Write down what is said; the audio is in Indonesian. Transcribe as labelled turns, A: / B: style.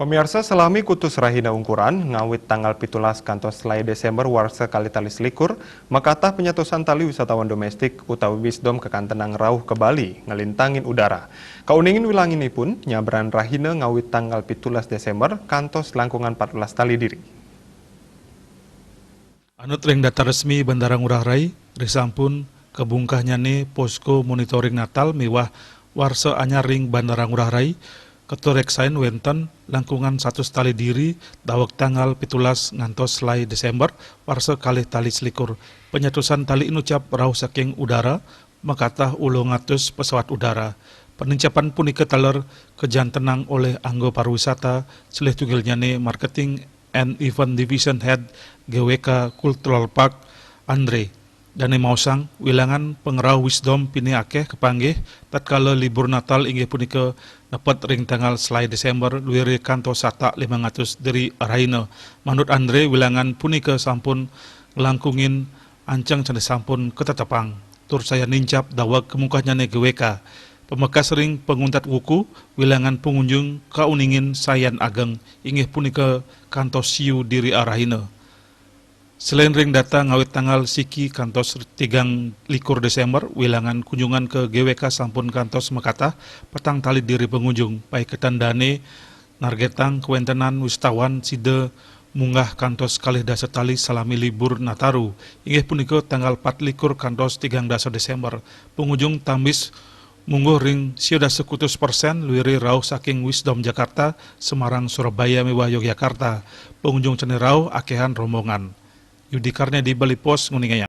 A: Pemirsa selami kutus rahina ungkuran, ngawit tanggal 17 kantos selai Desember warsa kali tali selikur, makatah penyatusan tali wisatawan domestik utawi wisdom kekantenang rauh ke Bali, ngelintangin udara. Kauningin wilang ini pun, nyabran rahina ngawit tanggal 17 Desember kantos langkungan 14 tali diri.
B: Anut ring data resmi Bandara Ngurah Rai, risampun kebungkahnya nih posko monitoring Natal mewah warsa anyar ring Bandara Ngurah Rai, ketureksain wenten langkungan 100 tali diri dawak tanggal 17 ngantos selai Desember warsa kali tali selikur. Penyatusan tali inucap rauh saking udara makatah ulo ngatus pesawat udara. Penincapan punika taler kejantenang oleh anggo pariwisata seleh tunggalnya nih marketing and event division head GWK Cultural Park Andre. Dani mausang wilangan pengerau wisdom pini akeh kepanggih tatkala libur Natal inggih punika dapat ring tanggal selai Desember luwiri kantos sata 500 dari Raina. Manut Andre wilangan punika sampun ngelangkungin ancang canda sampun ketetapang. Tur saya nincap dawag kemukanya ne GWK. Pemekas ring penguntat wuku wilangan pengunjung kauningin sayan ageng inggih punika kantos siu diri Raina. Selain ring data ngawit tanggal siki kantos 3 likur Desember, wilangan kunjungan ke GWK sampun kantos mekatah petang tali diri pengunjung, baik ketandane nargetang kewentenan wisatawan side munggah kantos kalih dasa tali salami libur Nataru, inggih punika tanggal 4 likur kantos 3 Desember, pengunjung tambis mungguh ring sioda sekutus persen luwiri rauh saking Wisdom Jakarta, Semarang, Surabaya, mewah Yogyakarta, pengunjung cenderau akehan rombongan. Yudi Karnia di Bali Pos nguningaya.